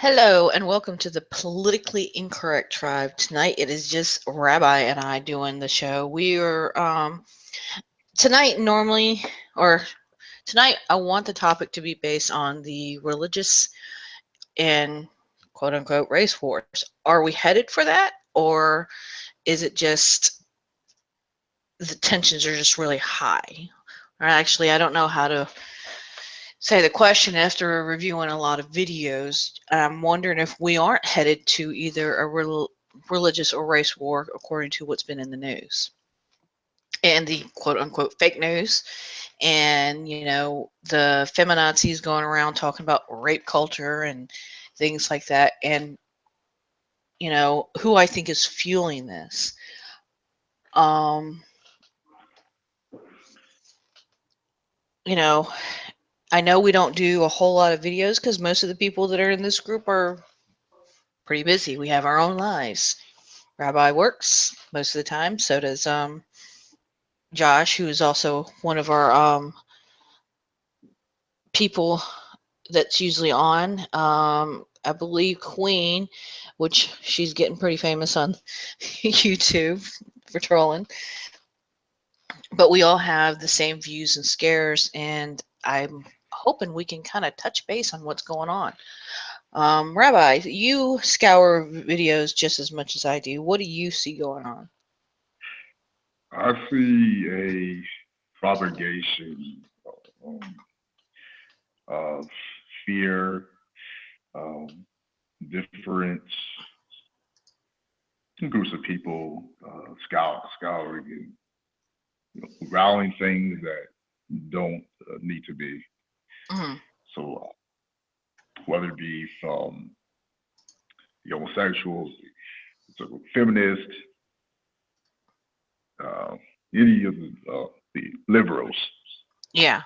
Hello and welcome to the Politically Incorrect Tribe. Tonight it is just Rabbi and I doing the show. We are tonight normally or tonight I want the topic to be based on the religious and quote unquote race wars. Are we headed for that, or is it just the tensions are just really high? Or actually, I don't know how to say the question after reviewing a lot of videos. I'm wondering if we aren't headed to either a religious or race war, according to what's been in the news and the quote unquote fake news. And, the feminazis going around talking about rape culture and things like that. And, who I think is fueling this. Um, you know, I know we don't do a whole lot of videos because most of the people that are in this group are pretty busy. We have our own lives. Rabbi works most of the time. So does Josh, who is also one of our people that's usually on. I believe Queen, which she's getting pretty famous on YouTube for trolling. But we all have the same views and scares, and I'm hoping we can kind of touch base on what's going on. Rabbi, you scour videos just as much as I do. What do you see going on? I see a propagation um, of fear, um, different groups of people scouring and rallying things that don't need to be. Mm-hmm. So whether it be from the homosexuals, so feminists, uh, any of the liberals, Yeah.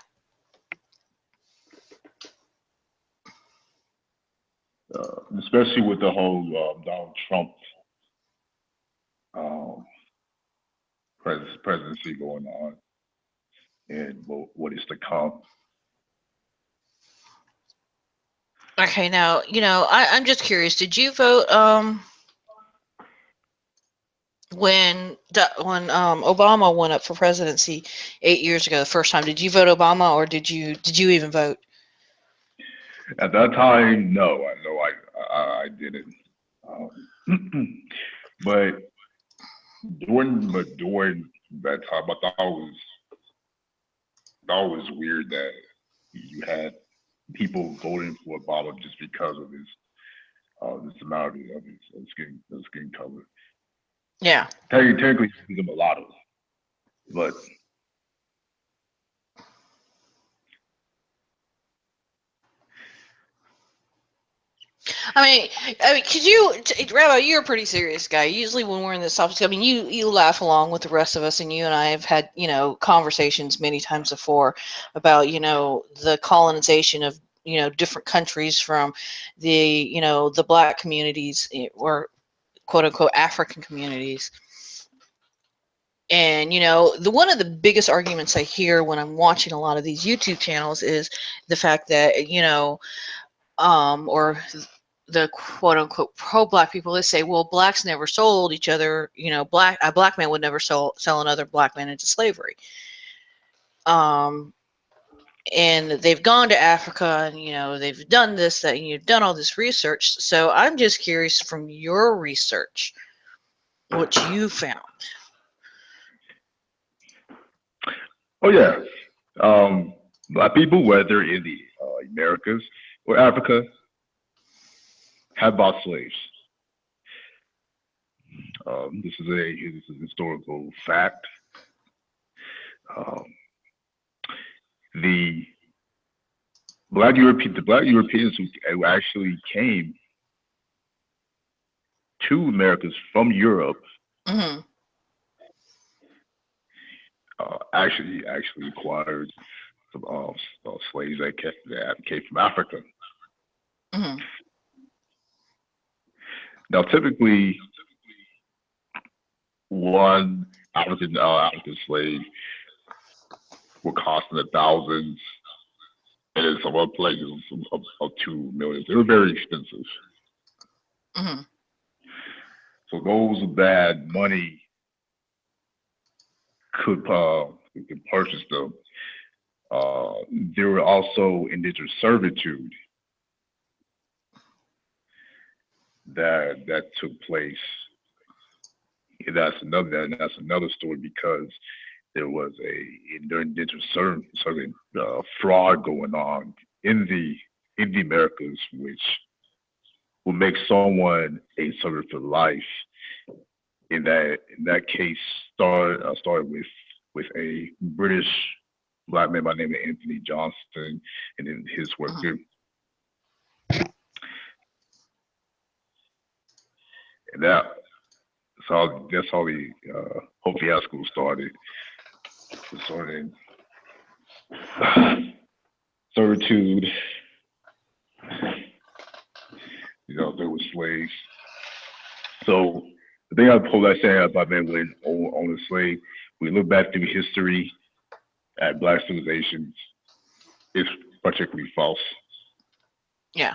especially with the whole Donald Trump um, presidency going on and what is to come. Okay, now, I'm just curious. Did you vote when Obama went up for presidency 8 years ago the first time? Did you vote Obama, or did you even vote? At that time, no, I know I didn't. But during that time, I thought it was weird that you had people voting for Obama just because of his the similarity of his skin color. Yeah. Technically, he's a mulatto, but Could you, Rabbi? You're a pretty serious guy. Usually, when we're in this topic, you laugh along with the rest of us, and you and I have had conversations many times before about the colonization of different countries from the black communities, or quote unquote African communities. And the one of the biggest arguments I hear when I'm watching a lot of these YouTube channels is the fact that or the quote unquote pro black people, they say, well, blacks never sold each other. A black man would never sell another black man into slavery. Um, and they've gone to Africa, and they've done this, that, and you've done all this research. So I'm just curious from your research what you found. oh yeah, black people, whether in the Americas or Africa, have bought slaves. This is a historical fact. Um, the black Europeans who actually came to Americas from Europe Hmm. actually acquired some slaves that came from Africa. Hmm. Now, typically, one African slave will cost in the thousands, and it's some other places of 2 million. They were very expensive. Mm-hmm. So those that money could purchase them. There were also indentured servitude that took place. And that's another story because there was indentured servitude fraud going on in the Americas, which will make someone a servant for life. In that case, started with a British black man by the name of Anthony Johnston, and then his work. Mm-hmm. And that's how the whole fiasco started. Started servitude. There was slaves. So the thing I pull that saying about men when on the slave, we look back through history at black civilizations, it's particularly false. Yeah.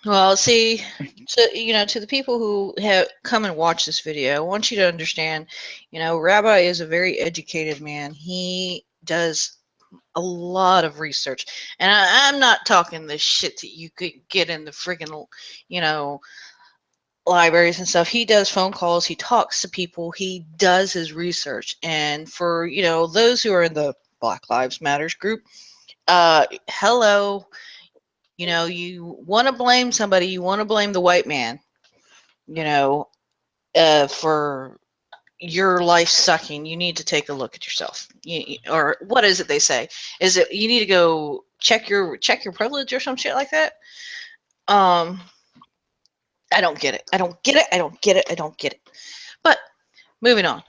Well, see, to the people who have come and watched this video, I want you to understand, Rabbi is a very educated man. He does a lot of research, and I'm not talking the shit that you could get in the friggin', libraries and stuff. He does phone calls. He talks to people. He does his research. And for those who are in the Black Lives Matters group, hello. You want to blame somebody, you want to blame the white man, for your life sucking. You need to take a look at yourself. Or what is it they say? Is it you need to go check your privilege or some shit like that? I don't get it. I don't get it. I don't get it. I don't get it. But moving on.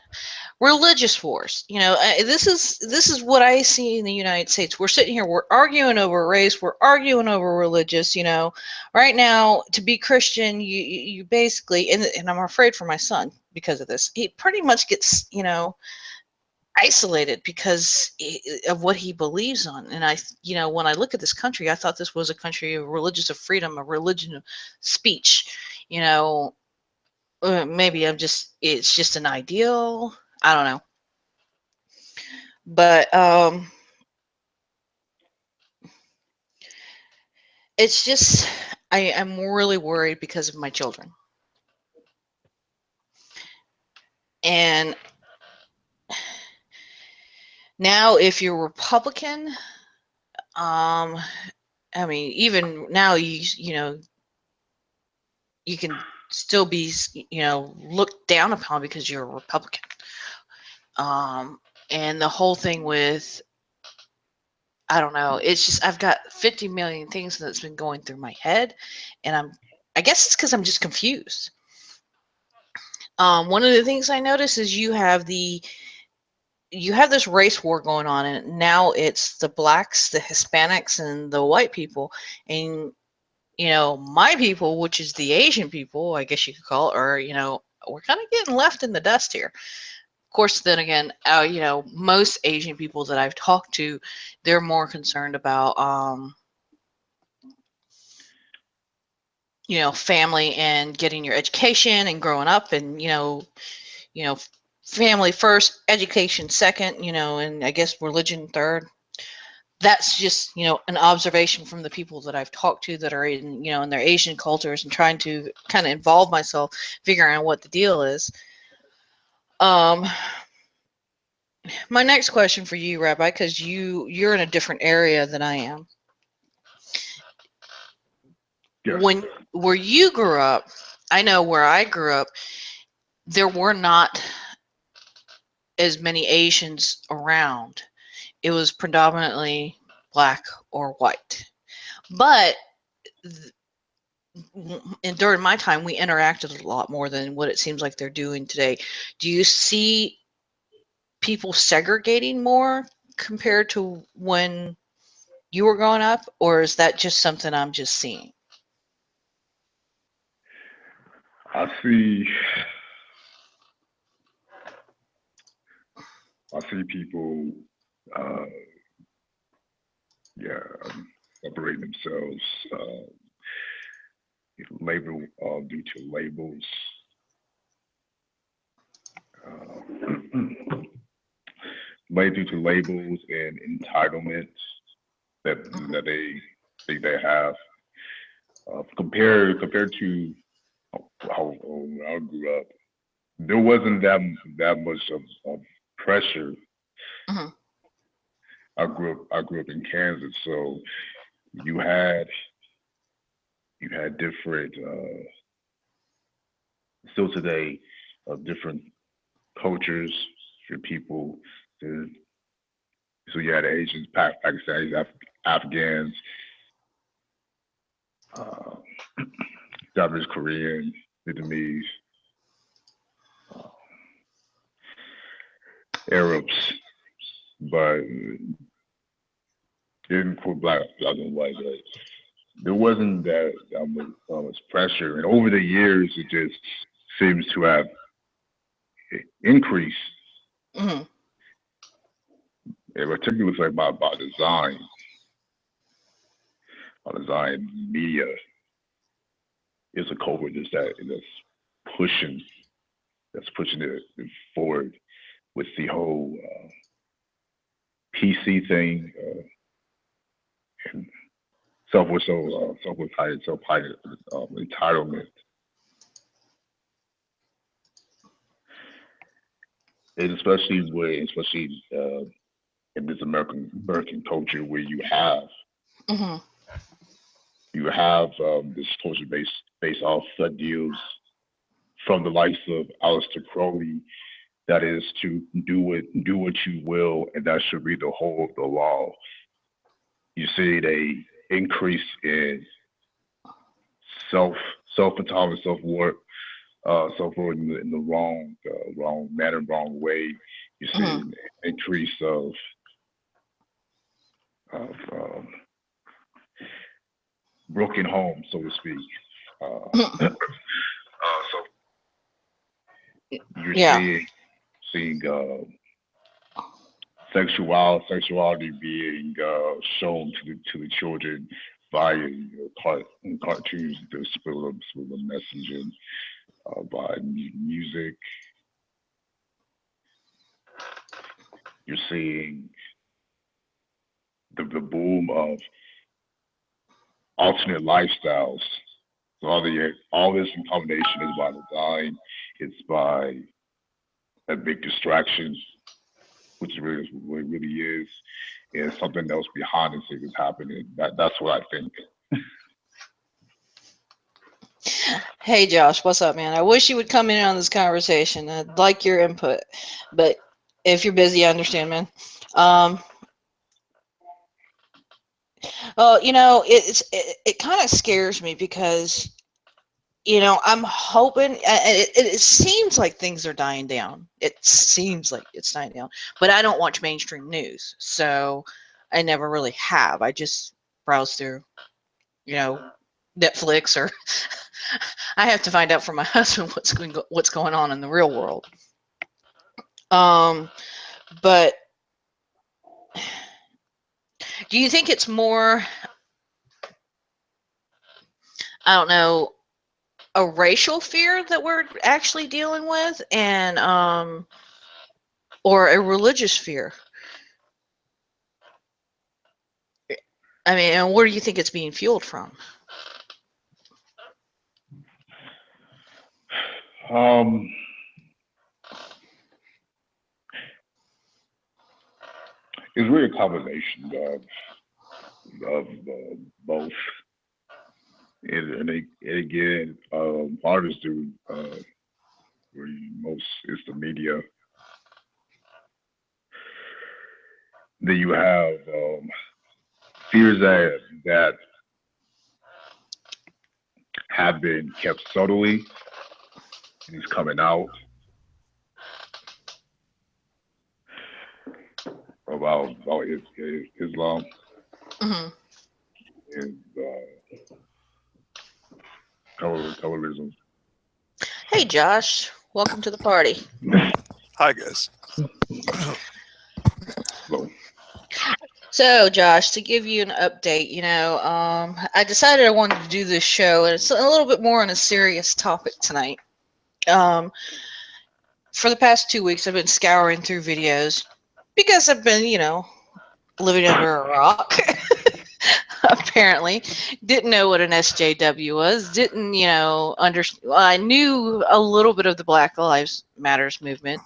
Religious wars. This is what I see in the United States. We're sitting here, we're arguing over race, we're arguing over religious. Right now, to be Christian, you basically, and I'm afraid for my son because of this. He pretty much gets isolated because of what he believes on. And when I look at this country, I thought this was a country of religious of freedom, a religion of speech. Maybe it's just an ideal. I don't know. But it's just I'm really worried because of my children. And now if you're Republican, I mean, even now you can still be looked down upon because you're a Republican. And the whole thing with I don't know. It's just I've got 50 million things that's been going through my head, and I guess it's because I'm just confused. One of the things I notice is you have this race war going on, and now it's the blacks, the Hispanics, and the white people, and my people, which is the Asian people, I guess you could call it, or we're kind of getting left in the dust here. Of course, then again, most Asian people that I've talked to, they're more concerned about, family and getting your education and growing up, and family first, education second, and I guess religion third. That's just an observation from the people that I've talked to that are in their Asian cultures and trying to kind of involve myself, figuring out what the deal is. My next question for you, Rabbi, because you're in a different area than I am. Yes. Where you grew up, I know where I grew up, there were not as many Asians around. It was predominantly black or white. But and during my time, we interacted a lot more than what it seems like they're doing today. Do you see people segregating more compared to when you were growing up, or is that just something I'm just seeing? I see people uh, yeah, separating themselves, label due to labels, uh, due to labels and entitlements that they think they have. Compared to how when I grew up, there wasn't that much of pressure. Mm-hmm. I grew up in Kansas, so you had different still today different cultures, different people. uh, So you had Asians, Pakistanis, Afghans, uh, Japanese, Korean, Vietnamese, uh, Arabs, but didn't put black and white. But there wasn't that much pressure, and over the years, it just seems to have increased. Mm-hmm. And particularly like by design, media is a culprit pushing pushing it forward with the whole PC thing and self entitlement, and especially in this American culture where Mm-hmm. you have this culture based off deals from the likes of Aleister Crowley, that is to do what you will, and that should be the whole of the law. You see a increase in self self entitlement, self worth in the wrong manner, wrong way. You see Mm-hmm. an increase of broken homes, so to speak. So you're Yeah. seeing sexuality being shown to the children via cartoons, the split messaging, by music. You're seeing the boom of alternate lifestyles. So all this in combination is by design. It's by a big distraction, which really is, and something else behind the scenes is happening. That's what I think. Hey Josh, what's up, man? I wish you would come in on this conversation. I'd like your input, but if you're busy, I understand, man. Um, well, it kind of scares me because I'm hoping. It seems like things are dying down. It seems like it's dying down, but I don't watch mainstream news, so I never really have. I just browse through, you know, Netflix, or I have to find out from my husband what's going on in the real world. Um, but do you think it's more, I don't know, a racial fear that we're actually dealing with, and or a religious fear? I mean, and where do you think it's being fueled from? Um, it's really a combination of both. And again, artists do most is the media. Then you have fears that have been kept subtly and is coming out about Islam Hmm. and colorism. Hey, Josh, welcome to the party. Hi, guys. So So, Josh, to give you an update, I decided I wanted to do this show, and it's a little bit more on a serious topic tonight. Um, for the past 2 weeks, I've been scouring through videos because I've been, living under a rock. Apparently, didn't know what an SJW was. Didn't, well, I knew a little bit of the Black Lives Matters movement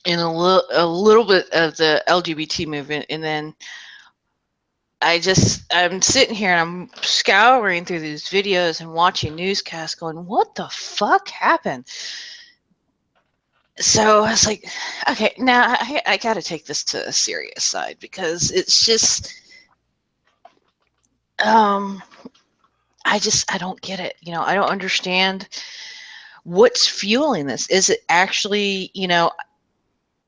and a little bit of the LGBT movement, and then I'm sitting here and I'm scouring through these videos and watching newscasts going, what the fuck happened? So I was like, okay, now I got to take this to a serious side because it's just, I don't get it. I don't understand what's fueling this. Is it actually,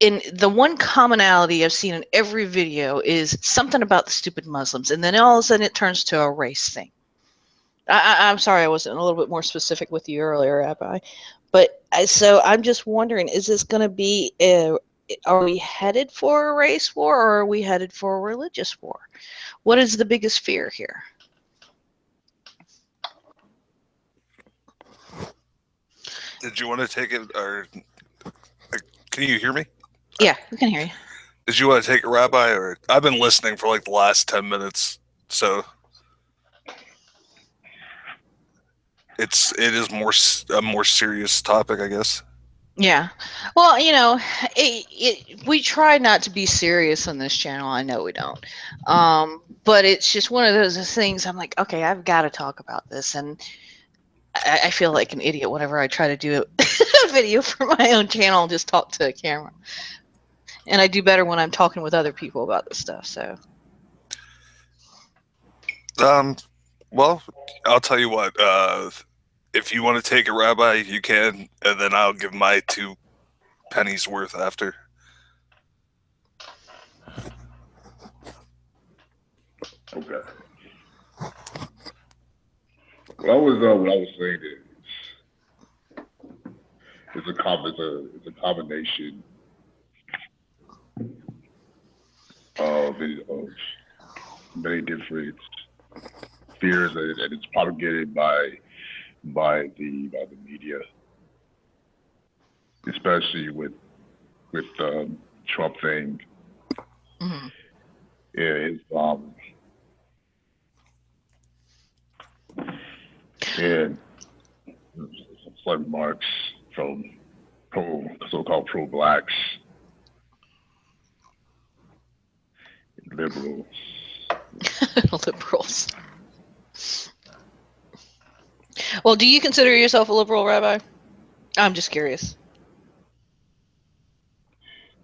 in the one commonality I've seen in every video is something about the stupid Muslims, and then all of a sudden it turns to a race thing. I'm sorry I wasn't a little bit more specific with you earlier, Rabbi. But so I'm just wondering, is this going to be are we headed for a race war or are we headed for a religious war? What is the biggest fear here? Did you want to take it, or can you hear me? Yeah, we can hear you. Did you want to take it, Rabbi? Or I've been listening for like the last 10 minutes, so it is a more serious topic, I guess. Yeah. Well, we try not to be serious on this channel. I know we don't. But it's just one of those things I'm like, okay, I've got to talk about this. And I feel like an idiot whenever I try to do a video for my own channel and just talk to a camera. And I do better when I'm talking with other people about this stuff. So. Well, I'll tell you what. If you want to take it, Rabbi, you can, and then I'll give my 2 pennies worth after. Okay. What I was saying is, it's a combination of many different fears, and it's propagated by the media, especially with Trump thing. Mm-hmm. Is and some remarks from so-called pro-blacks, liberals. Liberals. Well, do you consider yourself a liberal, Rabbi? I'm just curious.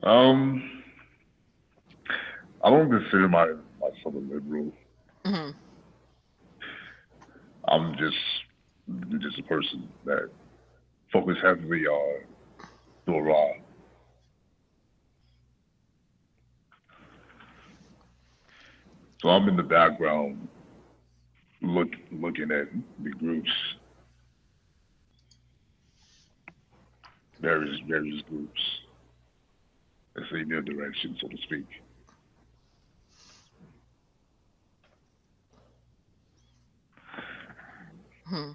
I don't consider myself a liberal. Mm-hmm. I'm just a person that focus heavily on the Torah. So I'm in the background looking at the groups, various groups, let's say their direction, so to speak. Hmm.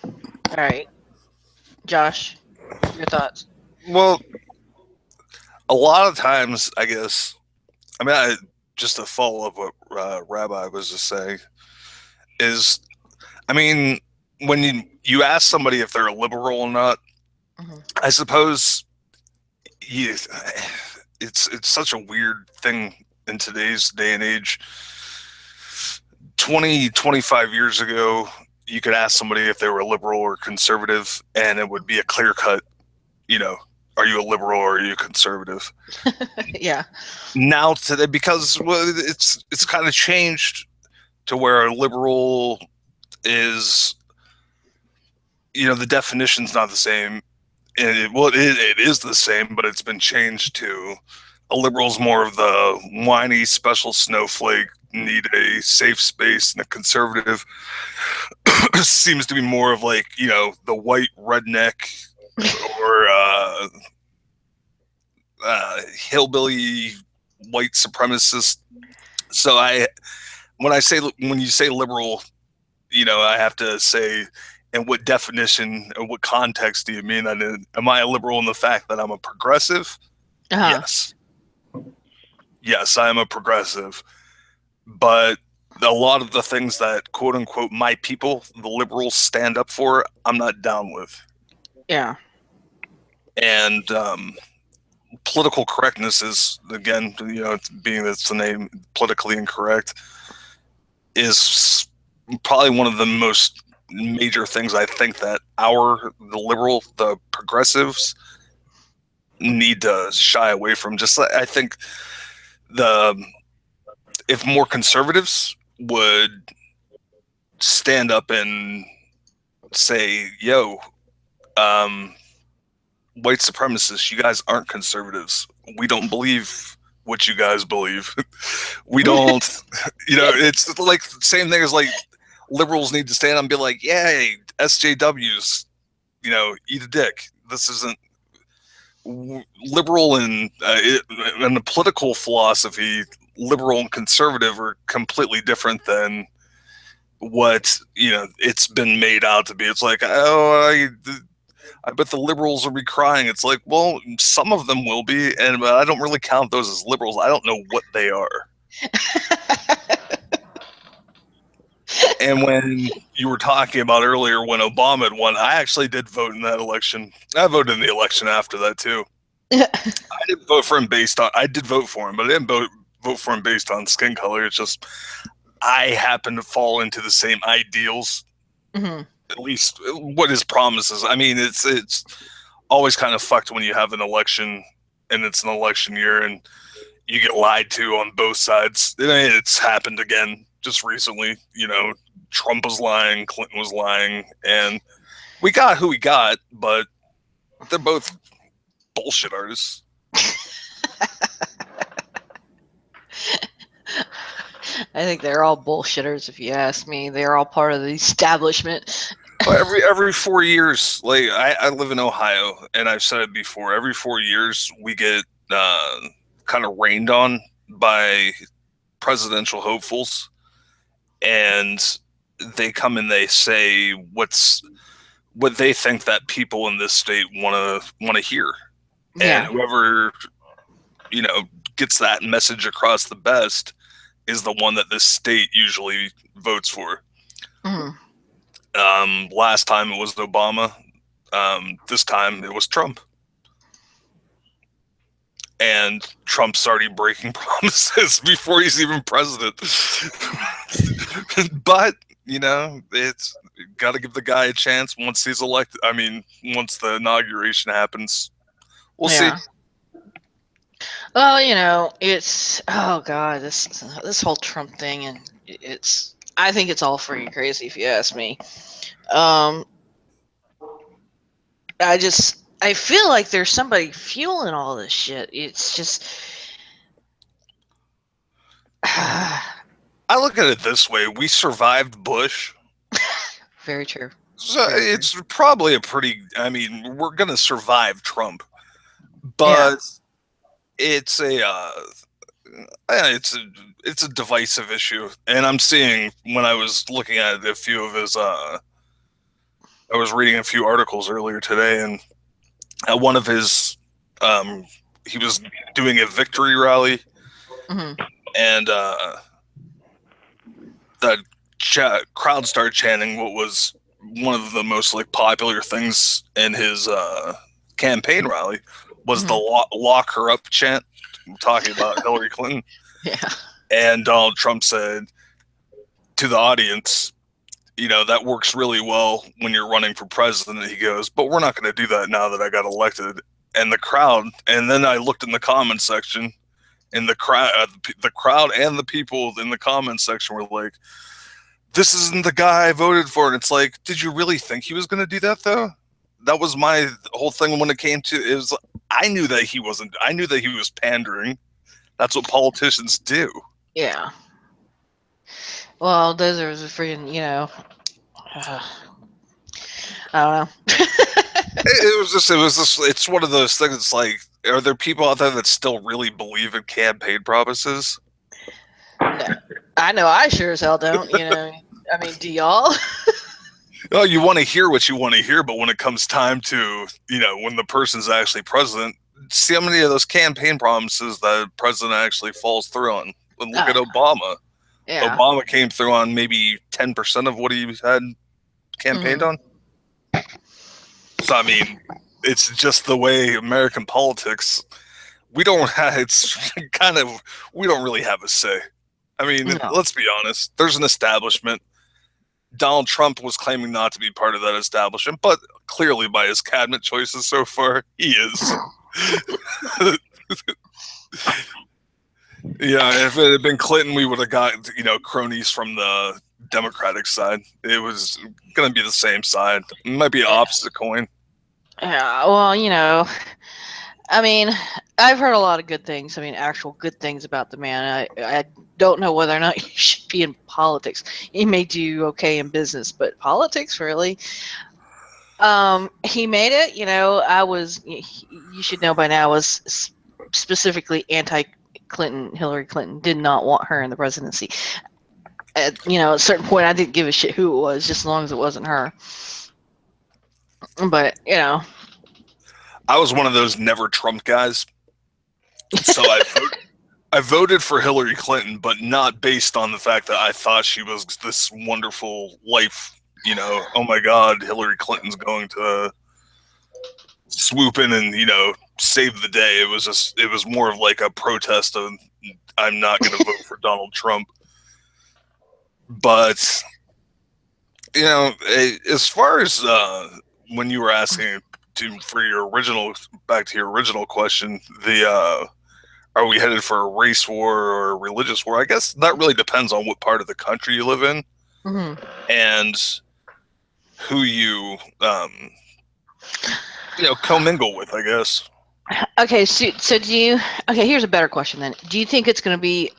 All right. Josh, your thoughts? Well, a lot of times, I guess, I mean, just to follow up what Rabbi was just saying, is, I mean, when you ask somebody if they're a liberal or not, Mm-hmm. I suppose it's such a weird thing in today's day and age. 25 years ago, you could ask somebody if they were a liberal or conservative, and it would be a clear cut, are you a liberal or are you a conservative? Yeah. Now today, because it's kind of changed to where a liberal is, the definition's not the same. And it is the same, but it's been changed to a liberal's more of the whiny special snowflake, need a safe space, and a conservative seems to be more of like, you know, the white redneck or hillbilly white supremacist. So when you say liberal, you know, I have to say, in what definition or what context do you mean? Am I a liberal in the fact that I'm a progressive? Uh-huh. Yes, I am a progressive. But a lot of the things that, quote unquote, my people, the liberals, stand up for, I'm not down with. Yeah. And political correctness is, again, you know, being that's the name, politically incorrect, is probably one of the most major things I think that the progressives need to shy away from. Just I think if more conservatives would stand up and say, yo, white supremacists, you guys aren't conservatives. We don't believe what you guys believe. We don't, you know, it's like the same thing as like liberals need to stand up and be like, yay, SJWs, you know, eat a dick. This isn't liberal and the political philosophy, liberal and conservative are completely different than what, you know, it's been made out to be. It's like, oh, I bet the liberals will be crying. It's like, well, some of them will be, and I don't really count those as liberals. I don't know what they are. And when you were talking about earlier when Obama had won, I actually did vote in that election. I voted in the election after that too. I didn't vote for him I did vote for him, but I didn't vote for him based on skin color. It's just I happen to fall into the same ideals. Mm-hmm. At least what his promises. I mean, it's always kind of fucked when you have an election and it's an election year and you get lied to on both sides. It's happened again just recently. You know, Trump was lying, Clinton was lying, and we got who we got, but they're both bullshit artists. I think they're all bullshitters, if you ask me. They're all part of the establishment. Well, every 4 years, like I live in Ohio, and I've said it before. Every 4 years, we get kind of rained on by presidential hopefuls, and they come and they say what they think that people in this state want to hear, Yeah. and whoever, you know, gets that message across the best is the one that this state usually votes for. Mm-hmm. Last time it was Obama. This time it was Trump. And Trump's already breaking promises before he's even president. But, you know, it's got to give the guy a chance once he's elected. I mean, once the inauguration happens. We'll see. Well, you know, it's, oh God, this whole Trump thing, and I think it's all freaking crazy if you ask me. I feel like there's somebody fueling all this shit. It's just, I look at it this way: we survived Bush. Very true. So it's probably I mean, we're gonna survive Trump, but it's a divisive issue, and I'm seeing when I was looking at a few of his. I was reading a few articles earlier today, and at one of his, he was doing a victory rally, Mm-hmm. and the crowd started chanting what was one of the most like popular things in his campaign rally was the lock her up chant, talking about Hillary Clinton. Yeah. And Donald Trump said to the audience, you know, that works really well when you're running for president. He goes, but we're not going to do that now that I got elected. And the crowd, and then I looked in the comment section, and the crowd and the people in the comment section were like, this isn't the guy I voted for. And it's like, did you really think he was going to do that though? That was my whole thing when it came to it. I knew that he wasn't. I knew that he was pandering. That's what politicians do. Yeah. Well, those are the freaking, I don't know. It's one of those things. It's like, are there people out there that still really believe in campaign promises? No. I know I sure as hell don't, I mean, do y'all? Oh, you want to hear what you want to hear, but when it comes time to, when the person's actually president, see how many of those campaign promises the president actually falls through on. And look at Obama. Yeah. Obama came through on maybe 10% of what he had campaigned on. So, I mean, it's just the way American politics, we don't really have a say. I mean, let's be honest. There's an establishment. Donald Trump was claiming not to be part of that establishment, but clearly by his cabinet choices so far, he is. Yeah, if it had been Clinton, we would have got, cronies from the Democratic side. It was going to be the same side. It might be an opposite coin. Yeah, well, I mean, I've heard a lot of good things. I mean, actual good things about the man. I don't know whether or not he should be in politics. He may do okay in business, but politics, really? He made it. You should know by now, I was specifically anti-Clinton. Hillary Clinton did not want her in the presidency. At a certain point, I didn't give a shit who it was, just as long as it wasn't her. But, I was one of those never Trump guys. So I voted for Hillary Clinton, but not based on the fact that I thought she was this wonderful life. Oh my God, Hillary Clinton's going to swoop in and, save the day. It was more of like a protest of, I'm not going to vote for Donald Trump. But, as far as when you were asking back to your original question, are we headed for a race war or a religious war? I guess that really depends on what part of the country you live in, and who you commingle with, I guess. Okay, so do you? Okay, here's a better question then. Do you think it's going to be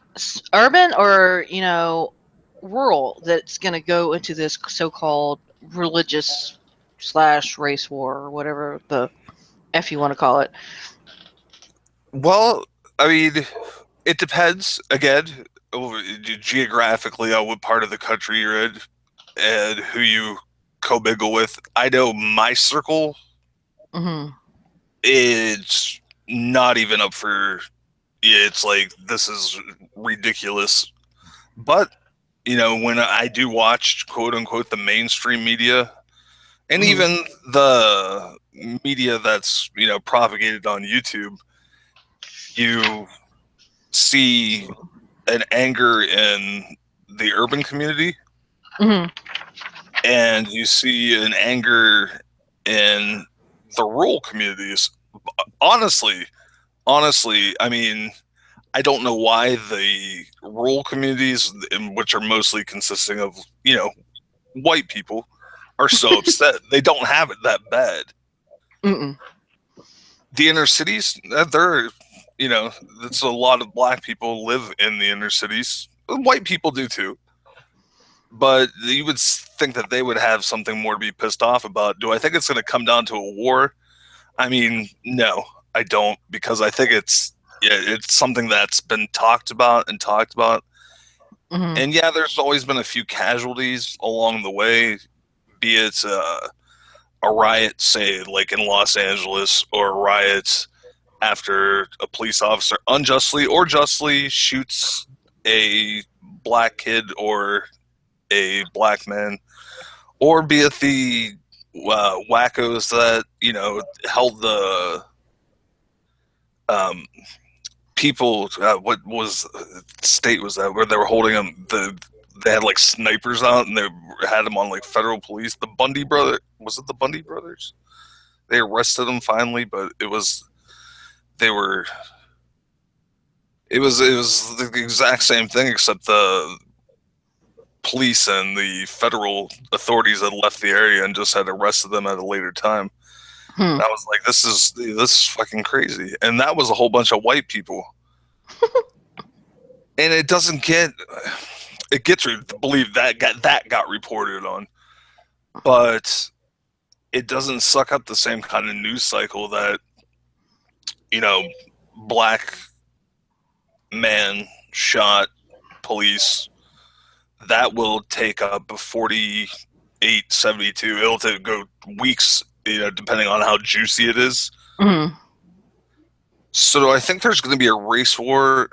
urban or rural that's going to go into this so-called religious / race war or whatever the F you want to call it? Well, I mean, it depends, again, geographically on what part of the country you're in and who you commingle with. I know my circle, it's not even up for, it's like, this is ridiculous. But, when I do watch, quote unquote, the mainstream media, and even the media that's, propagated on YouTube, you see an anger in the urban community, and you see an anger in the rural communities. Honestly, I mean, I don't know why the rural communities, which are mostly consisting of, white people, are so upset. They don't have it that bad. The inner cities, they're, it's a lot of black people live in the inner cities. White people do too. But you would think that they would have something more to be pissed off about. Do I think it's going to come down to a war? I mean, no, I don't, because I think it's something that's been talked about. And yeah, there's always been a few casualties along the way, be it a riot, say, like in Los Angeles, or a riot after a police officer unjustly or justly shoots a black kid or a black man, or be it the wackos that, held the people, what was state was that, where they were holding them, they had like snipers out and they had them on like federal police. The Bundy brother, was it the Bundy brothers? They arrested them finally, but it was the exact same thing, except the police and the federal authorities had left the area and just had arrested them at a later time. And I was like, this is fucking crazy. And that was a whole bunch of white people. And it doesn't get it gets believe that got reported on, but it doesn't suck up the same kind of news cycle that, you know, black man shot police. That will take up a 48-72. It'll go weeks, you know, depending on how juicy it is. Mm. So I think there's going to be a race war.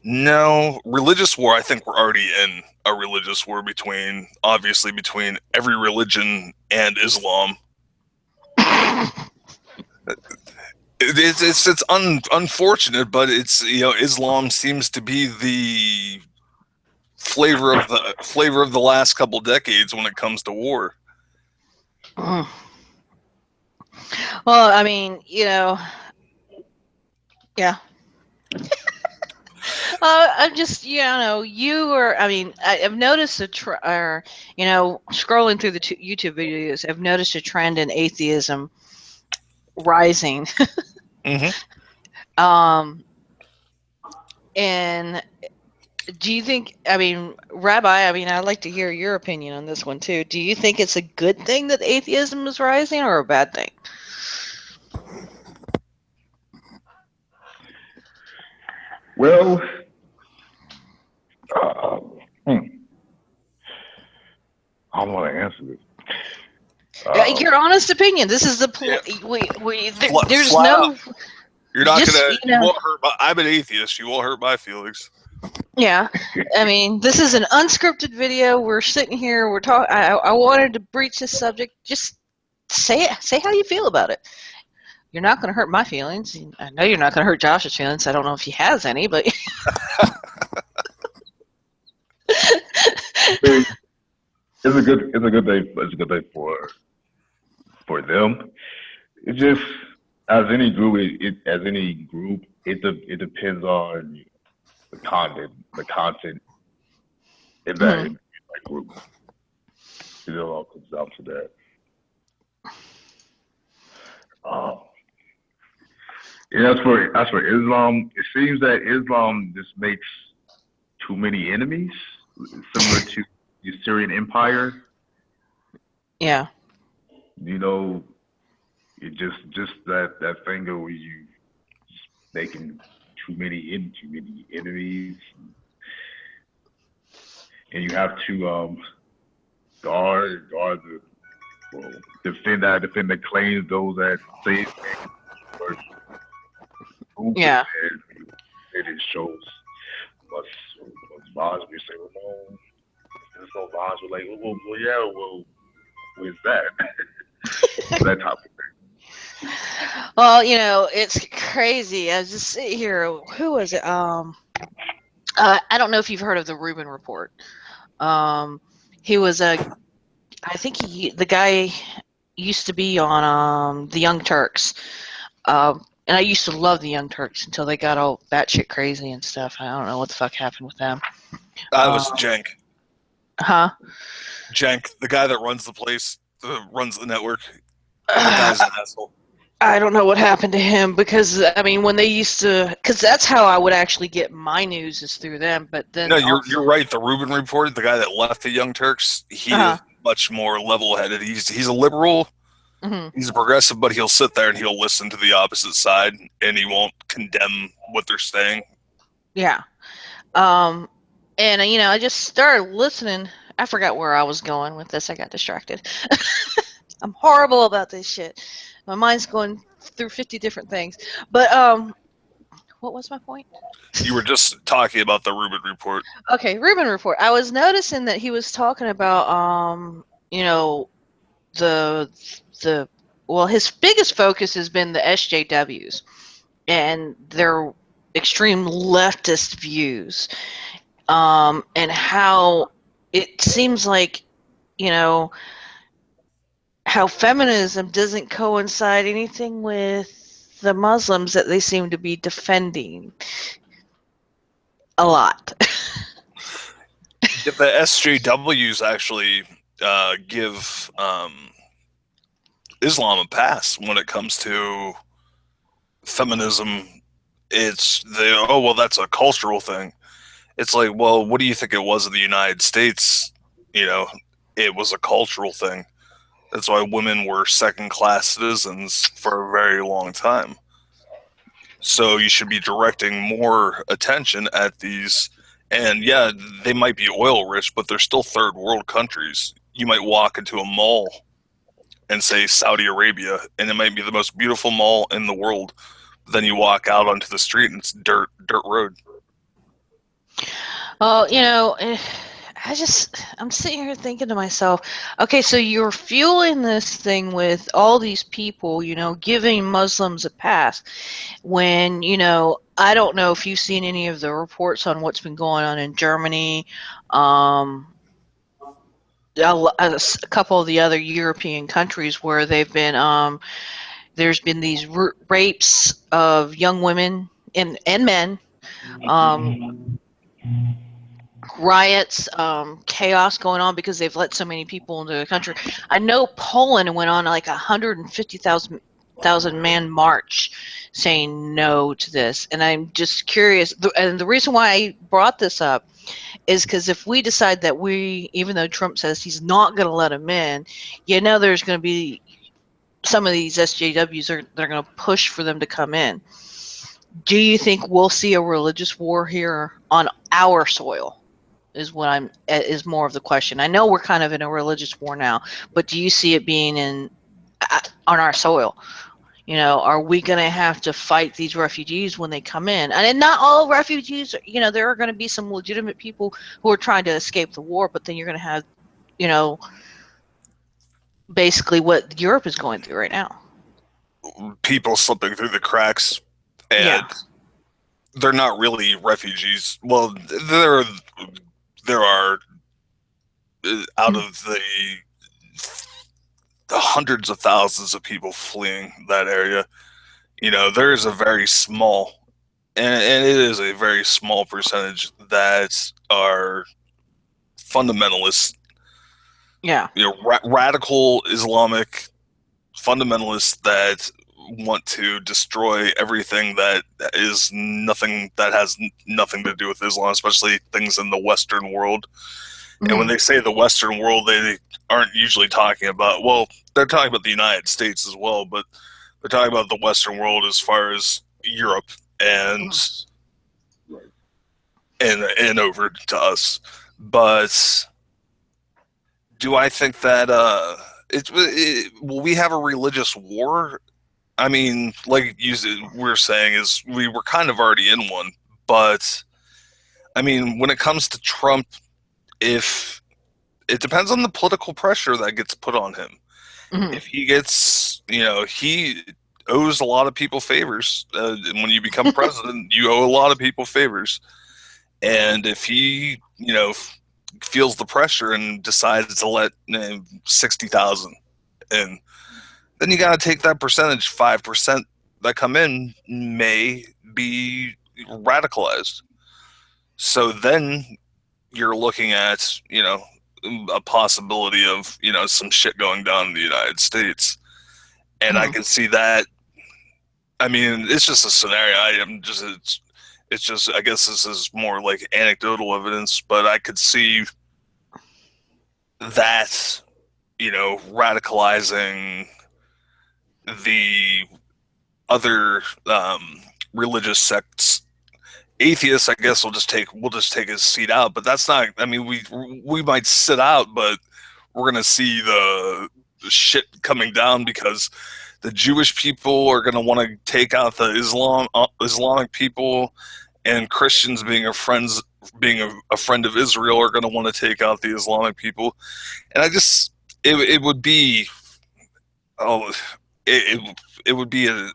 No, religious war. I think we're already in a religious war between every religion and Islam. It's unfortunate, but it's, you know, Islam seems to be the flavor of the last couple decades when it comes to war. Mm. Well, I mean, you know, yeah. I'm just, you know, I've noticed you know, scrolling through the YouTube videos, I've noticed a trend in atheism rising. Mm-hmm. And do you think, I mean, Rabbi, I mean, I'd like to hear your opinion on this one too. Do you think it's a good thing that atheism is rising or a bad thing? Well, I don't want to answer this. Your honest opinion. This is the there's no. You're not just, gonna. You know, you won't hurt I'm an atheist. You won't hurt my feelings. Yeah, I mean, this is an unscripted video. We're sitting here. We're talking. I wanted to breach this subject. Just say it. Say how you feel about it. You're not going to hurt my feelings. I know you're not going to hurt Josh's feelings. I don't know if he has any, but It's a good day. It's a good day for them. It's just as any group. It depends on the content in that group. It all comes down to that. Yeah, as for Islam, it seems that Islam just makes too many enemies, similar to the Syrian Empire. Yeah. You know, it just that thing of where you making too many enemies, and you have to defend the claims, those that say it. Yeah. It shows what's bonds. We say, well, no, there's no bonds. We're like, well, where's that? That type of thing. Well, you know, it's crazy. I was just sitting here. Who was it? I don't know if you've heard of the Rubin Report. He was I think the guy used to be on the Young Turks. And I used to love the Young Turks until they got all batshit crazy and stuff. I don't know what the fuck happened with them. That was Cenk. Huh? Cenk, the guy that runs the place, runs the network. That guy's an asshole. I don't know what happened to him because, I mean, when they used to, because that's how I would actually get my news is through them. But then, no, you're right. The Rubin Report, the guy that left the Young Turks, he is much more level-headed. He's a liberal. Mm-hmm. He's a progressive, but he'll sit there and he'll listen to the opposite side, and he won't condemn what they're saying. Yeah. And, you know, I just started listening. I forgot where I was going with this. I got distracted. I'm horrible about this shit. My mind's going through 50 different things. But, what was my point? You were just talking about the Rubin Report. Okay, Rubin Report. I was noticing that he was talking about, you know, his biggest focus has been the SJWs and their extreme leftist views, and how it seems like, you know, how feminism doesn't coincide anything with the Muslims that they seem to be defending a lot. The SJWs actually give Islam a pass when it comes to feminism. It's oh well, that's a cultural thing. It's like, well, what do you think it was in the United States? You know, it was a cultural thing. That's why women were second class citizens for a very long time. So you should be directing more attention at these. And yeah, they might be oil rich, but they're still third world countries. You might walk into a mall and say Saudi Arabia, and it might be the most beautiful mall in the world. Then you walk out onto the street and it's dirt road. Well, I'm sitting here thinking to myself, okay, so you're fueling this thing with all these people, giving Muslims a pass when, I don't know if you've seen any of the reports on what's been going on in Germany, a couple of the other European countries where they've been, there's been these rapes of young women and men, riots, chaos going on because they've let so many people into the country. I know Poland went on like 150,000 man march saying no to this, and I'm just curious. And the reason why I brought this up is because if we decide that even though Trump says he's not going to let them in, there's going to be some of these SJWs they're going to push for them to come in. Do you think we'll see a religious war here on our soil? Is more of the question. I know we're kind of in a religious war now, but do you see it being on our soil? Are we going to have to fight these refugees when they come in? And not all refugees, there are going to be some legitimate people who are trying to escape the war, but then you're going to have, basically what Europe is going through right now. People slipping through the cracks, and they're not really refugees. Well, there are out of the hundreds of thousands of people fleeing that area, there is a very small, and it is a very small percentage that are fundamentalists. Yeah. Radical Islamic fundamentalists that want to destroy everything that has nothing to do with Islam, especially things in the Western world. Mm-hmm. And when they say the Western world, they aren't usually talking about, well, they're talking about the United States as well, but they're talking about the Western world as far as Europe and over to us. But do I think that will we have a religious war? I mean, like we're saying, is we were kind of already in one. But I mean, when it comes to Trump, if it depends on the political pressure that gets put on him. Mm-hmm. If he gets, he owes a lot of people favors. When you become president, you owe a lot of people favors. And if he, feels the pressure and decides to let 60,000 in, then you got to take that percentage. 5% that come in may be radicalized. So then you're looking at, a possibility of, some shit going down in the United States. And I can see that. I mean, it's just a scenario. It's just, I guess this is more like anecdotal evidence, but I could see that, radicalizing the other religious sects. Atheists, I guess, we'll just take his seat out, but that's not. I mean, we might sit out, but we're gonna see the shit coming down because the Jewish people are gonna want to take out the Islamic people, and Christians being a friend of Israel are gonna want to take out the Islamic people, and it would be it would be a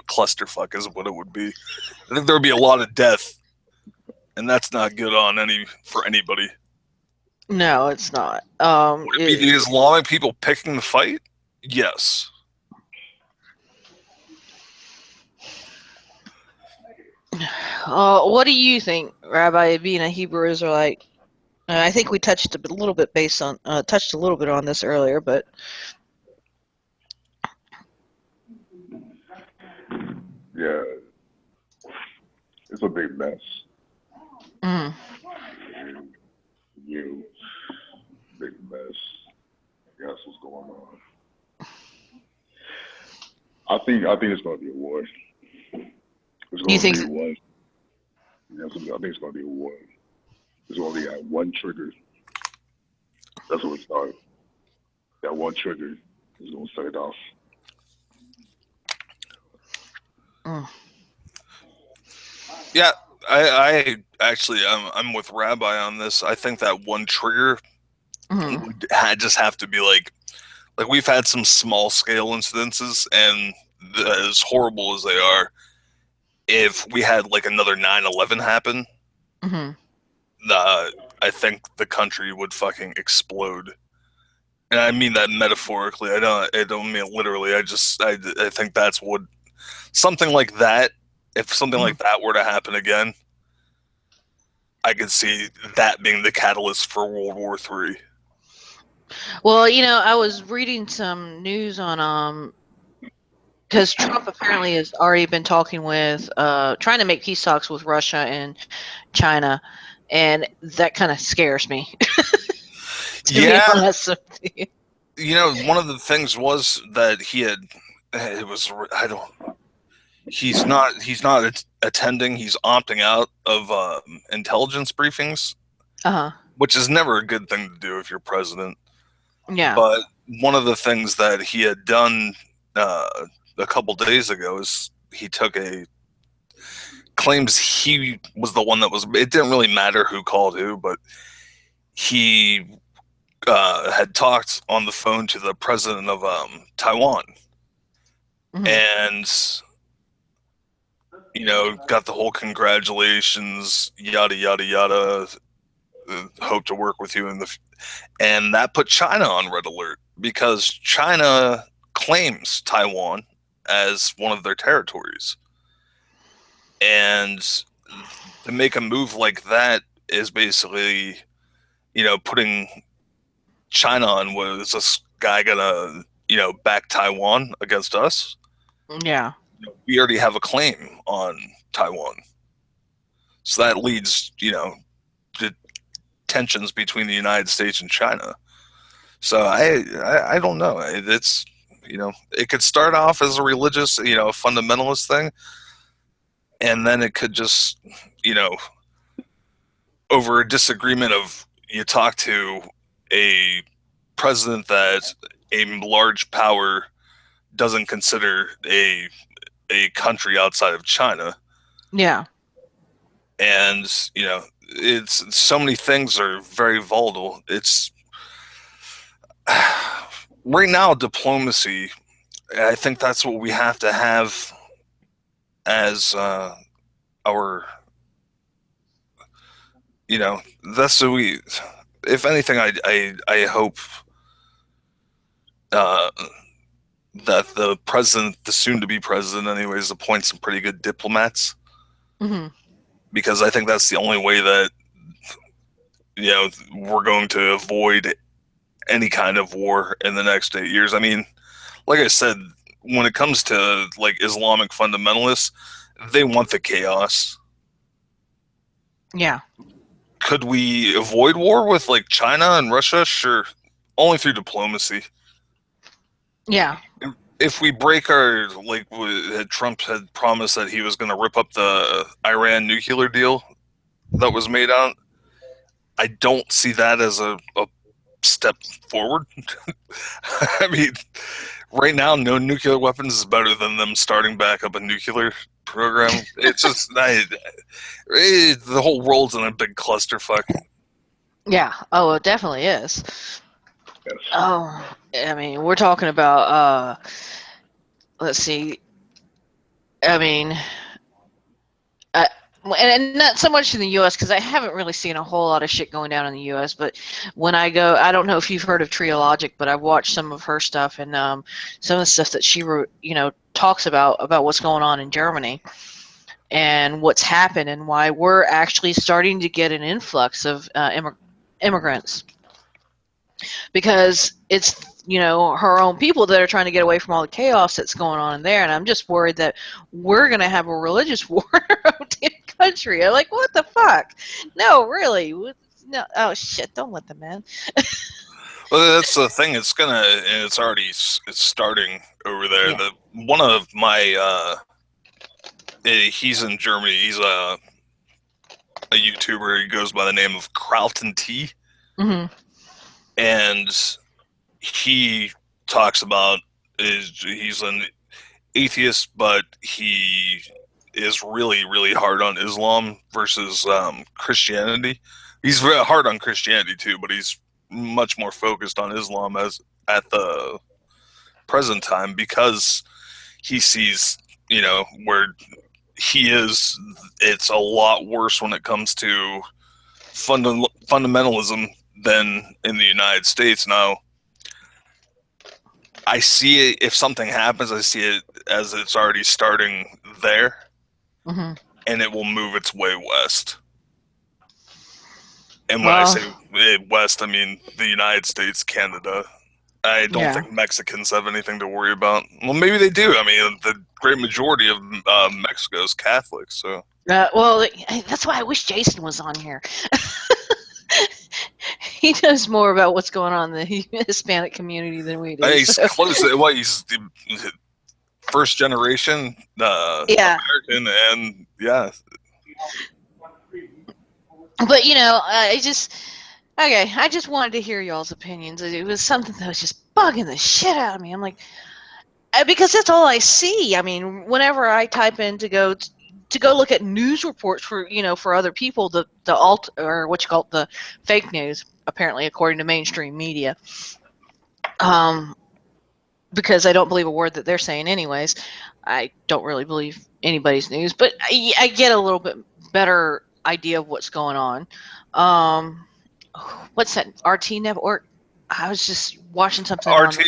clusterfuck is what it would be. I think there would be a lot of death, and that's not good for anybody. No, it's not. Would it be the Islamic people picking the fight? Yes. What do you think, Rabbi, being a Hebrew Israelite? I think we touched a little bit on this earlier, but yeah, it's a big mess. Mm. You big mess. That's what's going on. I think it's gonna be a war. It's You gonna think? be one. Yeah, I think it's gonna be a war. It's only got one trigger. That's what it started. That one trigger is gonna set it off. Mm. Yeah, I actually I'm with Rabbi on this. I think that one trigger Mm. would just have to be like we've had some small scale incidences, and as horrible as they are, if we had like another 9/11 happen, Mm. I think the country would fucking explode. And I mean that metaphorically. I don't mean it literally. I think that's what something like that. If something like that were to happen again, I could see that being the catalyst for World War III. Well, I was reading some news on because Trump apparently has already been talking with trying to make peace talks with Russia and China, and that kind of scares me. To be Yeah, honest with you. one of the things was that he had. It was I don't. He's not attending. He's opting out of intelligence briefings, Uh-huh. which is never a good thing to do if you're president. Yeah. But one of the things that he had done a couple days ago is he took claims he was the one that was. It didn't really matter who called who, but he had talked on the phone to the president of Taiwan, Mhm. and got the whole congratulations, yada yada yada. Hope to work with you and that put China on red alert because China claims Taiwan as one of their territories, and to make a move like that is basically putting China on, was this guy gonna back Taiwan against us? Yeah. We already have a claim on Taiwan, so that leads to tensions between the United States and China. So I don't know. It's it could start off as a religious fundamentalist thing, and then it could just over a disagreement of you talk to a president that a large power doesn't consider a country outside of China. Yeah. And it's so many things are very volatile. It's right now diplomacy. I think that's what we have to have as our that's what we. If anything, I hope uh, that the president, the soon-to-be president, anyways, appoints some pretty good diplomats, Hmm. because I think that's the only way that we're going to avoid any kind of war in the next 8 years. I mean, like I said, when it comes to like Islamic fundamentalists, they want the chaos. Yeah. Could we avoid war with like China and Russia? Sure, only through diplomacy. Yeah. If we break our Trump had promised that he was going to rip up the Iran nuclear deal that was made out. I don't see that as a step forward. I mean, right now, no nuclear weapons is better than them starting back up a nuclear program. It's just the whole world's in a big clusterfuck. Yeah. Oh, it definitely is. Yes. Oh, I mean, we're talking about let's see. I mean, and not so much in the U.S. because I haven't really seen a whole lot of shit going down in the U.S. But when I go, I don't know if you've heard of Triologic, but I've watched some of her stuff and some of the stuff that she wrote, talks about what's going on in Germany and what's happened and why we're actually starting to get an influx of immigrants, because it's her own people that are trying to get away from all the chaos that's going on in there. And I'm just worried that we're going to have a religious war in our own damn country. I'm like, what the fuck? No, really. No. Oh, shit. Don't let them in. Well, that's the thing. It's starting over there. Yeah. One of my, he's in Germany. He's a YouTuber. He goes by the name of Carlton T. Mm-hmm. And he talks about he's an atheist, but he is really, really hard on Islam versus Christianity. He's very hard on Christianity too, but he's much more focused on Islam as at the present time because he sees, where he is. It's a lot worse when it comes to fundamentalism than in the United States. Now, I see it, if something happens, I see it as it's already starting there, Mm-hmm. and it will move its way west. And when I say west, I mean the United States, Canada. I don't think Mexicans have anything to worry about. Well, maybe they do. I mean, the great majority of Mexico is Catholic, so. Well, that's why I wish Jason was on here. He knows more about what's going on in the Hispanic community than we do. He's close. He's the first generation American, and yeah. But I just wanted to hear y'all's opinions. It was something that was just bugging the shit out of me. I'm like, because that's all I see. I mean, whenever I type in to go look at news reports for for other people, the alt, or what you call it, the fake news, apparently according to mainstream media, because I don't believe a word that they're saying anyways. I don't really believe anybody's news, but I get a little bit better idea of what's going on. What's that, RT Network? I was just watching something RT,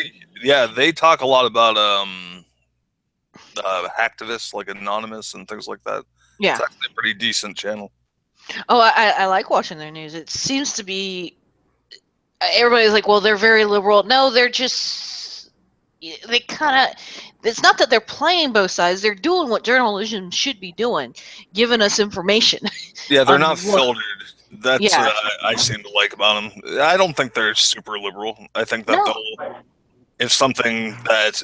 yeah, they talk a lot about activists like Anonymous and things like that. Yeah, it's actually a pretty decent channel. Oh, I like watching their news. It seems to be, everybody's like, well, they're very liberal. No, they're just, they kind of, it's not that they're playing both sides. They're doing what journalism should be doing, giving us information. Yeah, they're not filtered. That's Yeah. I seem to like about them. I don't think they're super liberal. I think that they'll, if something that,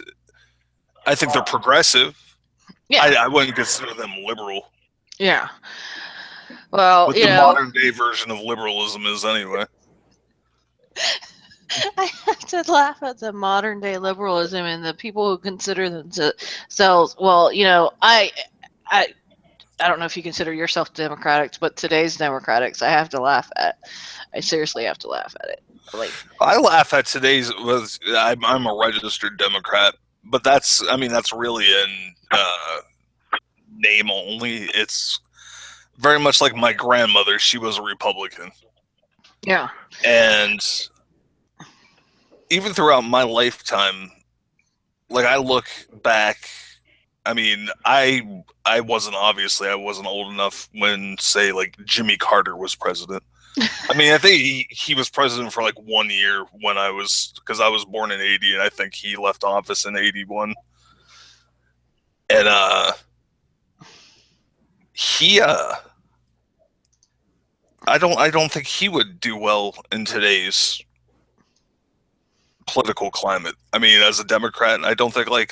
I think they're progressive. Yeah. I wouldn't consider them liberal. Yeah. Well, what the modern day version of liberalism is anyway. I have to laugh at the modern day liberalism and the people who consider themselves, well, I don't know if you consider yourself Democratic, but today's Democrats, I have to laugh at. I seriously have to laugh at it. Like, I laugh at today's. I'm a registered Democrat, but that's really in name only. It's very much like my grandmother. She was a Republican. Yeah. And even throughout my lifetime, like I look back, I mean, I wasn't old enough when, say, like Jimmy Carter was president. I mean, I think he was president for like 1 year because I was born in 80, and I think he left office in 81. And I don't think he would do well in today's political climate. I mean, as a Democrat, I don't think like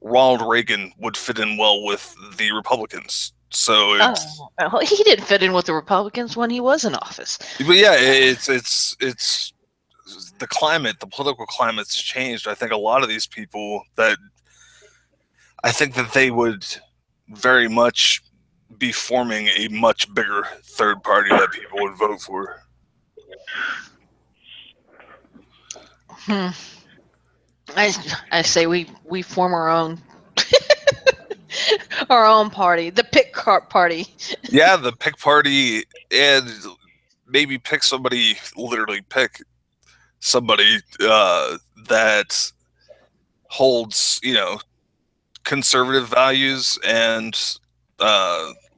Ronald Reagan would fit in well with the Republicans. So he didn't fit in with the Republicans when he was in office. But yeah, it's the climate, the political climate's changed. I think a lot of these people I think that they would very much be forming a much bigger third party that people would vote for. I say we form our own our own party, the pick party. Yeah, the pick party, and maybe pick somebody that holds, conservative values and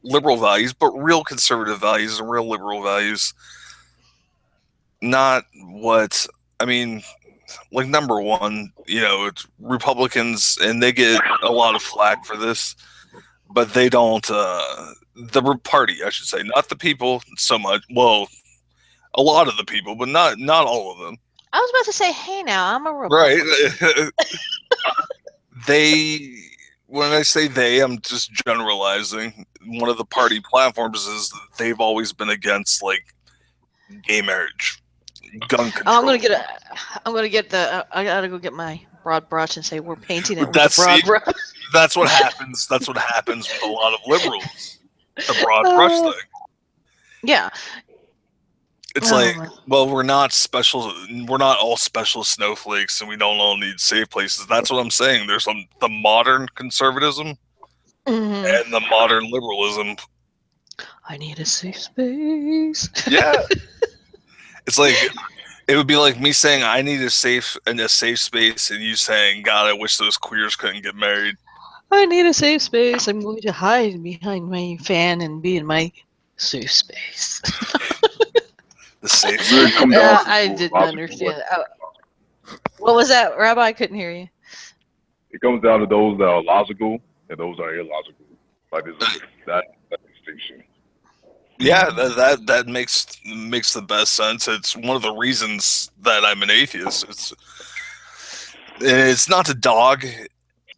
liberal values, but real conservative values and real liberal values. Not what, I mean, like number one, it's Republicans, and they get a lot of flack for this, but they don't. The party, I should say, not the people so much. Well, a lot of the people, but not all of them. I was about to say, hey, now I'm a Right. Republican. When I say they, I'm just generalizing. One of the party platforms is that they've always been against like gay marriage, gun control. I'm gonna get I gotta go get my broad brush and say we're painting it with That's a broad brush. That's what happens. That's what happens with a lot of liberals. The broad brush thing. Yeah. It's like, well, we're not special. We're not all special snowflakes, and we don't all need safe places. That's what I'm saying. There's the modern conservatism and the modern liberalism. I need a safe space. Yeah. It's like, it would be like me saying I need a safe space, and you saying, God, I wish those queers couldn't get married. I need a safe space. I'm going to hide behind my fan and be in my safe space. The safe space. I didn't understand. What was that, Rabbi? I couldn't hear you. It comes down to those that are logical and those that are illogical. Like there's that distinction. Yeah, that makes the best sense. It's one of the reasons that I'm an atheist. It's not to dog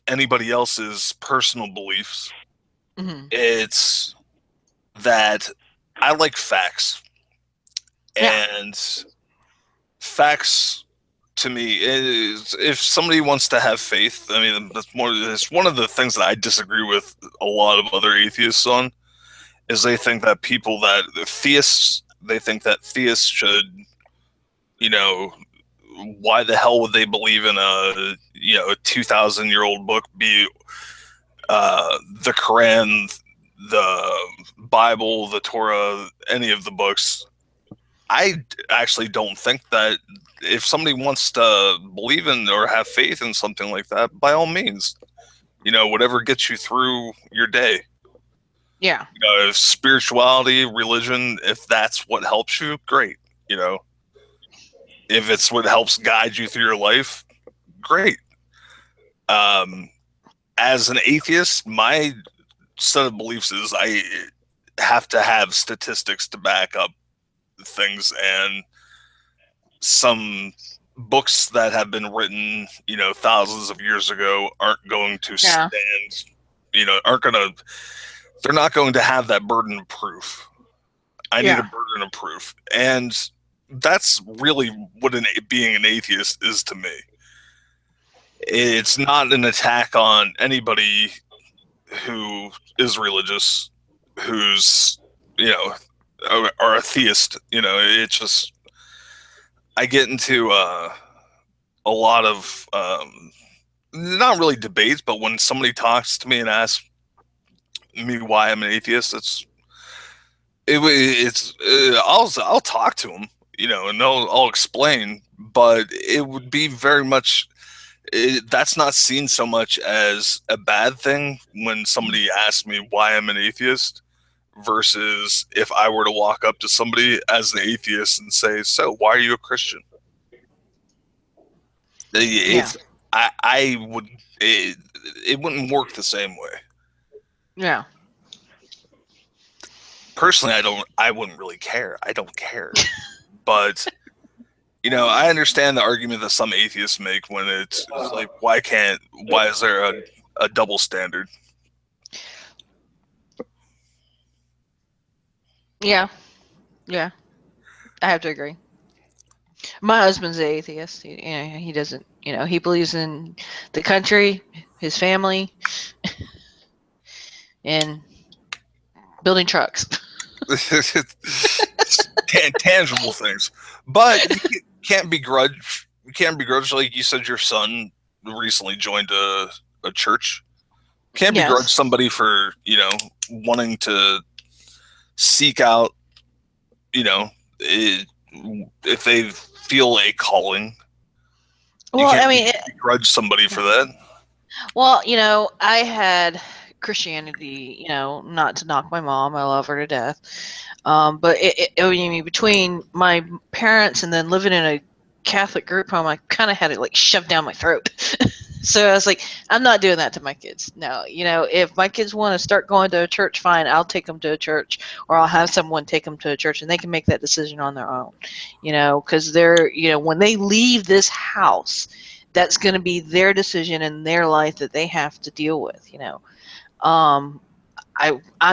anybody else's personal beliefs. Mm-hmm. It's that I like facts. Yeah. And facts to me is, if somebody wants to have faith, I mean, it's one of the things that I disagree with a lot of other atheists on, is they think that they think that theists should, why the hell would they believe in a 2,000-year-old book be the Quran, the Bible, the Torah, any of the books? I actually don't think that. If somebody wants to believe in or have faith in something like that, by all means, whatever gets you through your day. Yeah. Spirituality, religion, if that's what helps you, great. If it's what helps guide you through your life, great. As an atheist, my set of beliefs is I have to have statistics to back up things, and some books that have been written, thousands of years ago aren't going to stand, they're not going to have that burden of proof. I need a burden of proof. And that's really what being an atheist is to me. It's not an attack on anybody who is religious, who's, or a theist. It's just, I get into a lot of, not really debates, but when somebody talks to me and asks me why I'm an atheist, I'll talk to them, and I'll explain, but it would be very much, that's not seen so much as a bad thing when somebody asks me why I'm an atheist, versus if I were to walk up to somebody as an atheist and say, so why are you a Christian? I would, it wouldn't work the same way. Yeah. Personally, I wouldn't really care. I don't care. But, I understand the argument that some atheists make when it's like, why is there a double standard? Yeah. Yeah. I have to agree. My husband's an atheist. He doesn't, he believes in the country, his family, and building trucks. Tangible things. But you can't begrudge, like you said, your son recently joined a church. Can't begrudge somebody for, wanting to seek out, if they feel a calling. Well, I mean, begrudge somebody for that. Well, I had Christianity, not to knock my mom, I love her to death. But between my parents and then living in a Catholic group home, I kind of had it like shoved down my throat. So I was like, I'm not doing that to my kids. No, if my kids want to start going to a church, fine, I'll take them to a church, or I'll have someone take them to a church, and they can make that decision on their own. Because they're, when they leave this house, that's going to be their decision in their life that they have to deal with. I'm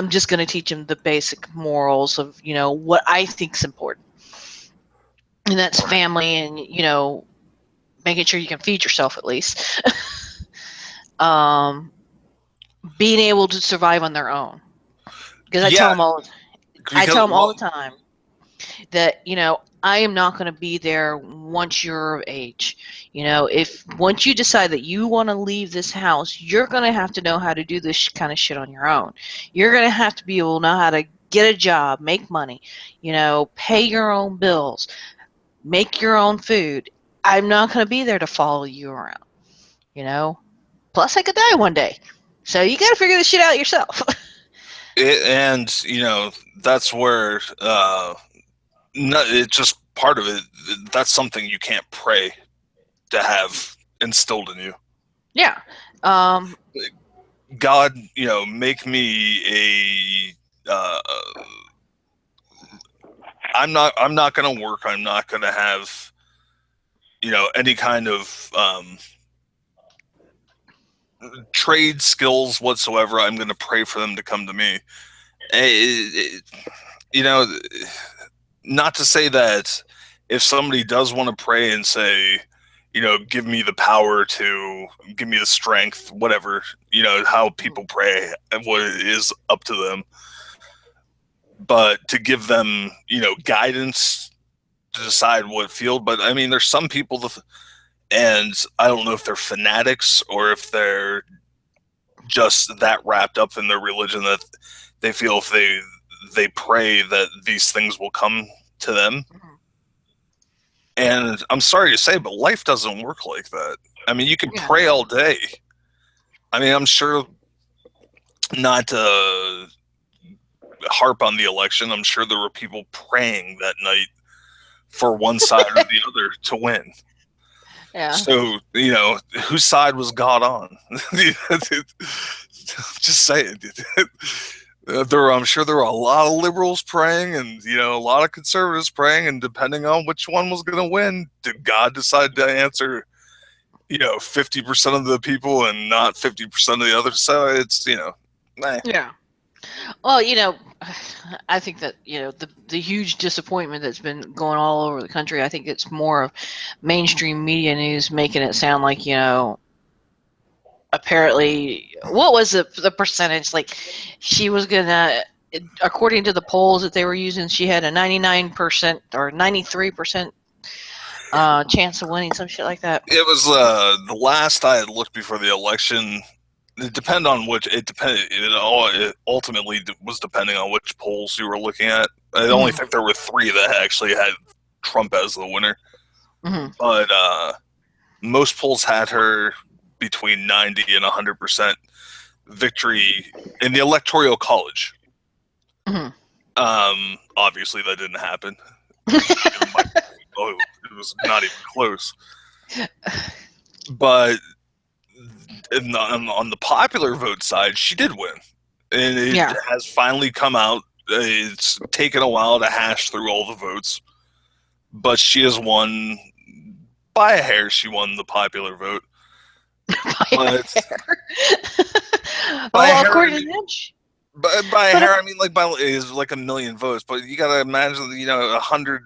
just going to teach them the basic morals of, what I think is important. And that's family and, making sure you can feed yourself at least. Being able to survive on their own. Because I tell them all the time that, I am not going to be there once you're of age. Once you decide that you want to leave this house, you're going to have to know how to do this kind of shit on your own. You're going to have to be able to know how to get a job, make money, pay your own bills, make your own food. I'm not going to be there to follow you around, Plus, I could die one day. So you got to figure this shit out yourself. That's where it's just part of it. That's something you can't pray to have instilled in you. Yeah. God, make me I'm not going to work. I'm not going to have, any kind of trade skills whatsoever. I'm going to pray for them to come to me. Not to say that if somebody does want to pray and say, give me the power to, give me the strength, whatever, how people pray and what it is up to them. But to give them, guidance to decide what field. But I mean, there's some people, and I don't know if they're fanatics or if they're just that wrapped up in their religion that they feel if they pray that these things will come to them. And I'm sorry to say, but life doesn't work like that. I mean, you can pray all day. I mean, I'm sure, not to harp on the election, I'm sure there were people praying that night for one side or the other to win. Yeah. So, whose side was God on? Just saying. I'm sure there were a lot of liberals praying and, a lot of conservatives praying, and depending on which one was going to win, did God decide to answer, 50% of the people and not 50% of the others? So it's, Yeah. Well, I think that, the huge disappointment that's been going all over the country, I think it's more of mainstream media news making it sound like, apparently, what was the percentage? Like, she was going to, according to the polls that they were using, she had a 99% or 93% chance of winning, some shit like that. It was the last I had looked before the election. It depended on which. It ultimately was depending on which polls you were looking at. I only think there were 3 that actually had Trump as the winner. But most polls had her between 90 and 100% victory in the Electoral College. Obviously, that didn't happen. It was not even close. But on the popular vote side, she did win. And it has finally come out. It's taken a while to hash through all the votes. But she has won by a hair. She won the popular vote. By a hair, I mean, is like a million votes. But you got to imagine, 100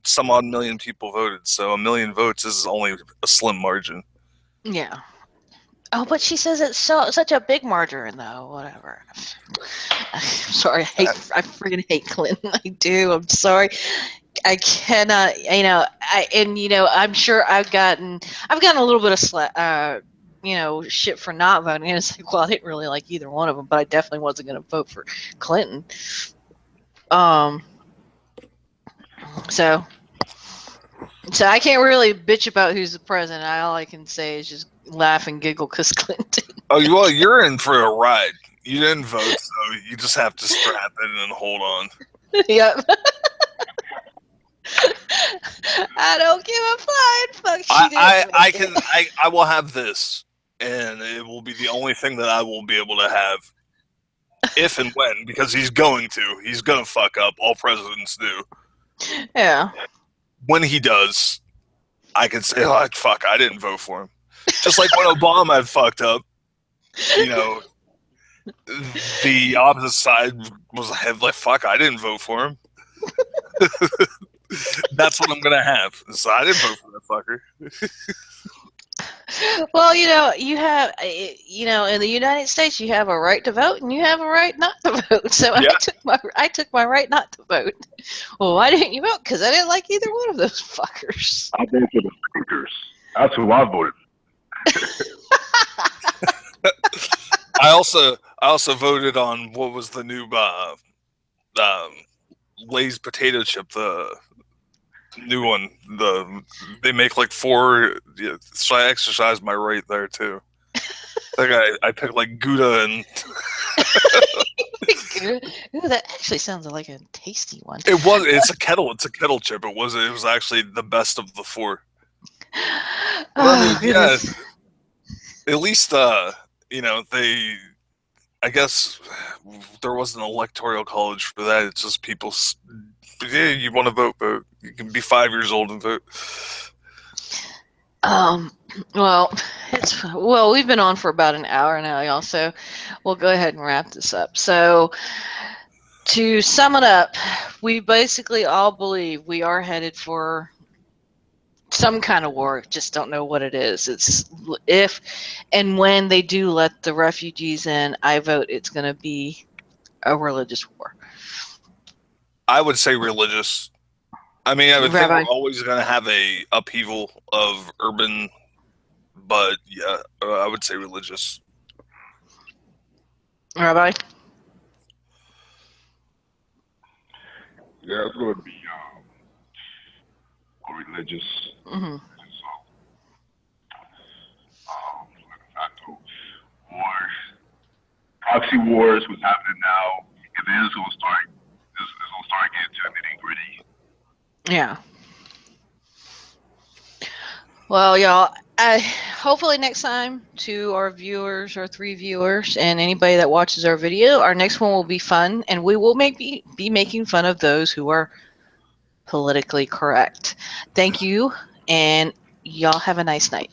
some odd million people voted. So a million votes is only a slim margin. Yeah. Oh, but she says it's such a big margin, though. Whatever. I'm sorry. I freaking hate Clinton. I do. I'm sorry. I cannot. I'm sure I've gotten a little bit of shit for not voting. And it's like, well, I didn't really like either one of them, but I definitely wasn't going to vote for Clinton. So I can't really bitch about who's the president. All I can say is just laugh and giggle because Clinton. Oh, well, you're in for a ride. You didn't vote, so you just have to strap in and hold on. Yep. I don't give a flying fuck. She didn't make it. I will have this, and it will be the only thing that I will be able to have if and when, because he's going to fuck up. All presidents do. Yeah. When he does, I can say, oh, fuck, I didn't vote for him. Just like when Obama had fucked up, you know, the opposite side was like, fuck, I didn't vote for him. That's what I'm going to have. So I didn't vote for that fucker. Well, you have, in the United States, you have a right to vote and you have a right not to vote. So Yeah. I took my right not to vote. Well, why didn't you vote? Because I didn't like either one of those fuckers. I voted for the speakers. That's who I voted. I also voted on what was the new Lay's potato chip, the new one. They make like 4. Yeah, so I exercised my right there too. I picked like Gouda and Ooh, that actually sounds like a tasty one. it's a kettle chip. It was actually the best of the 4. Oh, yeah, goodness. at least I guess there wasn't an electoral college for that. It's just people. Yeah, you want to vote. You can be 5 years old and vote. Well, we've been on for about an hour now, y'all. So we'll go ahead and wrap this up. So to sum it up, we basically all believe we are headed for some kind of war. Just don't know what it is. It's if and when they do let the refugees in, I vote it's going to be a religious war. I would say religious. I mean, I would think Rabbi? we're always going to have a upheaval of urban, but yeah, I would say religious. Rabbi? Yeah, it's going to be religious. Mm-hmm. Wars, proxy wars, what's happening now, and then it's going to start getting to the nitty gritty. Yeah. Well, y'all, hopefully next time to our viewers, our 3 viewers, and anybody that watches our video, our next one will be fun, and we will be making fun of those who are politically correct. Thank you, and y'all have a nice night.